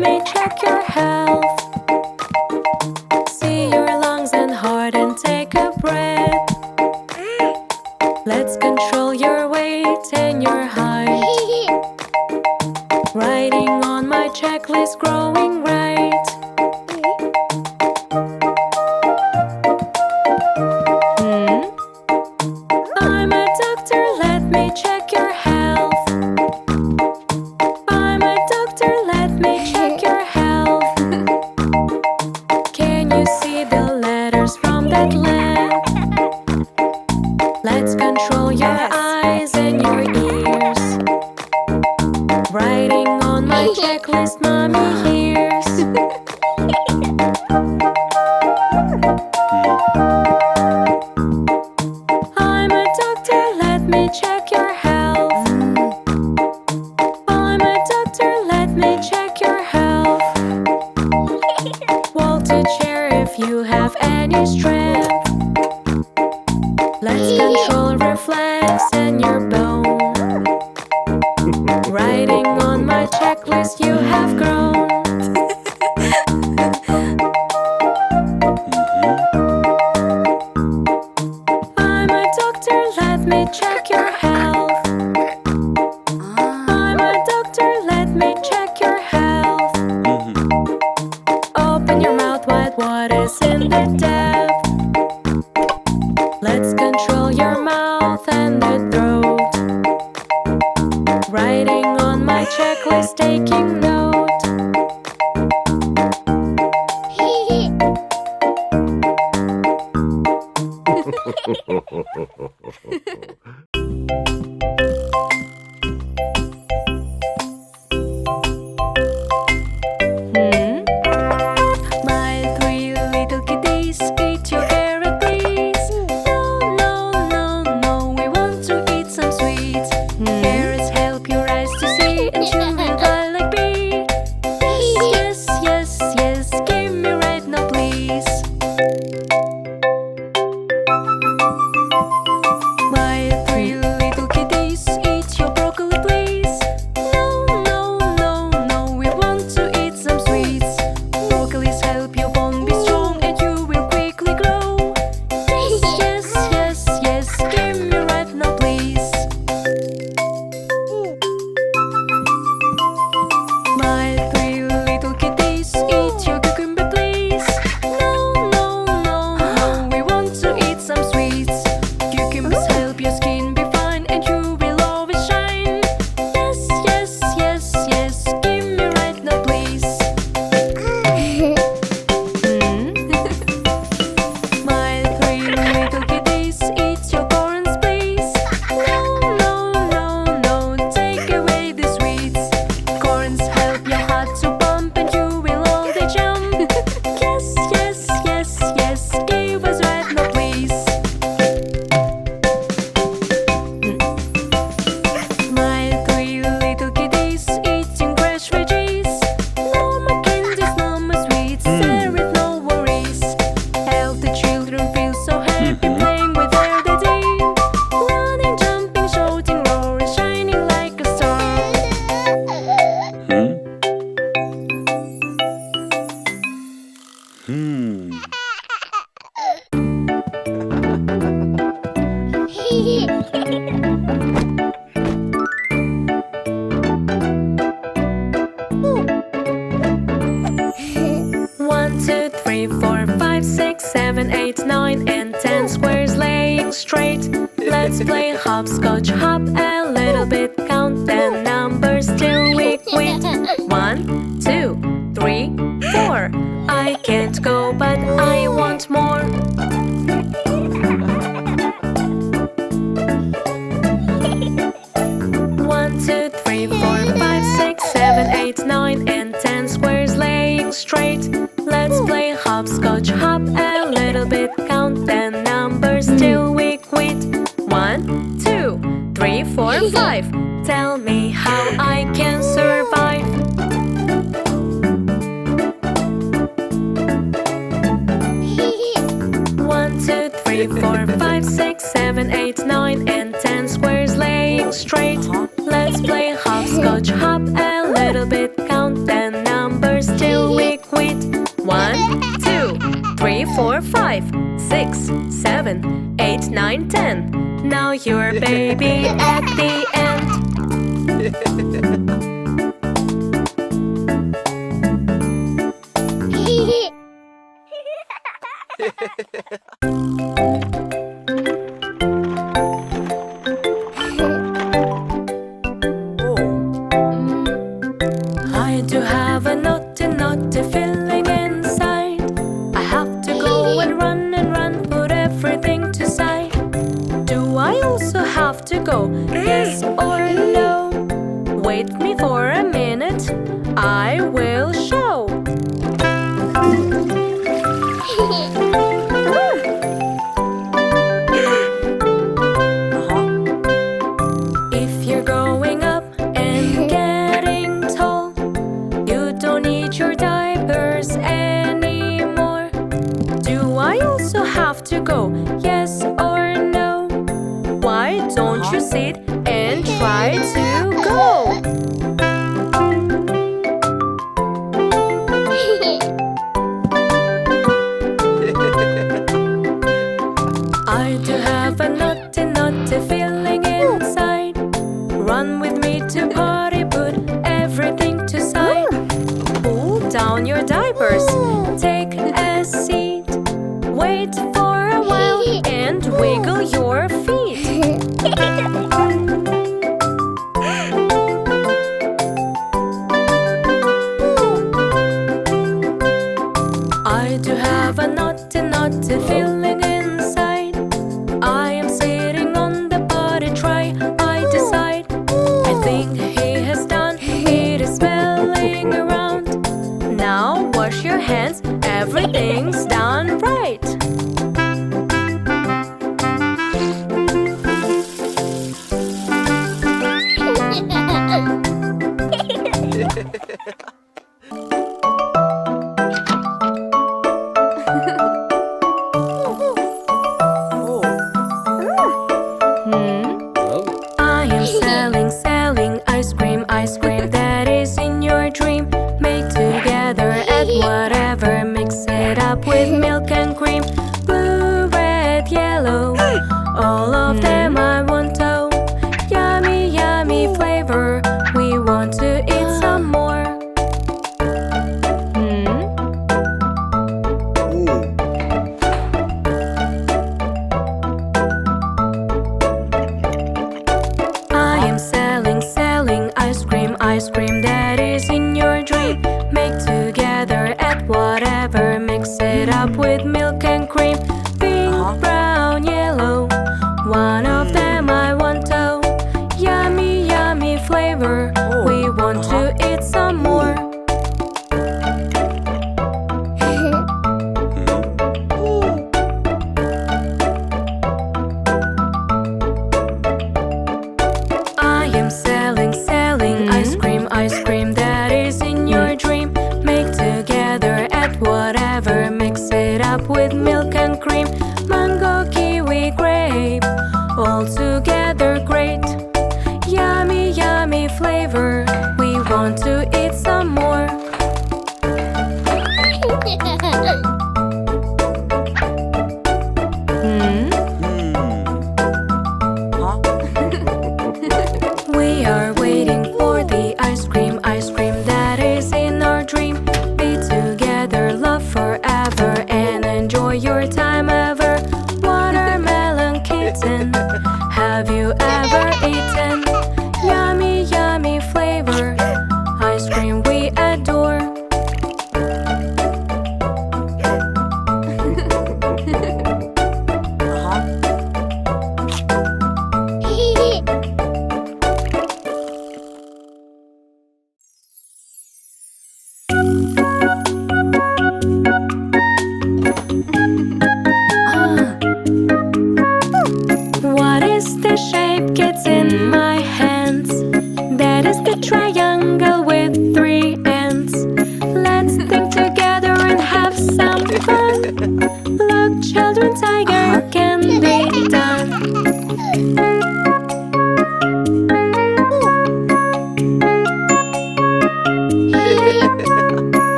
me check your health. See your lungs and heart and take a breath. Let's control your weight and your height. Writing on my checklist, growing right. I'm a doctor, let me check your health. I'm a doctor, let me check your health. Can you see the letters from that lamp? Let's control your eyes and your ears. Writing on my checklist, mommy hears. I'm a doctor, let me check your health. I'm a doctor, let me check your health. Walk to chair if you have any strength. Let's control reflex and your bone. Writing on my checklist, you have grown. I'm a doctor, let me check your health. I'm a doctor, let me check your health. Open your mouth wide, what is in the depth? Let's control your mouth and the throat. Writing on my checklist, taking note. My three little kitties, eat your carrot please. No, no, no, no, we want to eat some sweets. Carrots help your eyes to see and chew and fly like bee. Yes, yes, yes, yes, give me right now please. My three little kitties, eat your broccoli please. No, no, no, no, we want to eat some sweets. Broccolis help your bone be strong and you will quickly grow. Yes, yes, yes, give me right now please. My three little kitties, eat your cucumber please. No, no, no, no, we want to eat some sweets. Cucumbers help your skin be fine and you will always shine. Yes, yes, yes, yes, give me right now please. My three little kitties, eat your corns please. No, no, no, no, take away the sweets. Corns help your heart to pump and you will all day jump. Yes, yes, yes, yes, give us right now please. My three little kitties, eating fresh veggies. No more candies, no more sweets, there is no worries. Healthy children feel so happy playing with their daddy. Running, jumping, shouting, roaring, shining like a star. One, two, three, four, five, six, 7, 8, 9, and 10 squares laying straight. Let's play hopscotch, hop a little bit, count the numbers till we quit. 1, 2, 3, 4. I can't go, but I want more. 1, 2, 3, 4, 5, 6, 7, 8, 9, and 10 squares laying straight. 5. Tell me how I can survive. One, 2, 3, 4, 5, 6, 7, 8, 9, and 10 squares laying straight. Let's play hopscotch, hop a little bit, count the numbers 6, 7, 8, 9, 10. Now you're a baby at the end. I do have a naughty, naughty feeling inside. I have to go and run, put everything to side. Do I also have to go? Yes or no? Wait me for a minute, I will show. If you're growing up and getting tall, you don't need your diapers anymore. Do I also have to go? Yes or no? Why don't you sit and try to go? I do have a naughty, naughty feeling inside. Run with me to party, put everything to side. Pull down your diapers, take a seat. Wait for a while and wiggle your feet. I do have a naughty, naughty feeling inside. I am sitting on the potty tray, I decide. I think he has done, it is smelling around. Now wash your hands, everything's done right. I am selling ice cream that is in your dream. Make together, add whatever, mix it up with milk and cream. Blue, red, yellow, all of them I want to. Yummy, yummy flavor, we want to eat some more. I am selling ice cream that is in your dream. Make together, add whatever, mix it up with milk and cream. Pink, brown, yellow, one of them I want to. Yummy, yummy flavor, we want to eat some more. I am selling ice cream that is in your dream. Make together, add whatever, mix it up with milk and cream. Mango, kiwi, grape, all together great. Yummy, yummy flavor, we want to eat some more. We are waiting for the ice cream that is in our dream. Be together, love forever, and enjoy your time ever. Watermelon kitten, have you ever eaten? Yummy, yummy flavor, ice cream we adore. What is the shape gets in my hands? That is the triangle with 3 ends.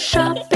shop.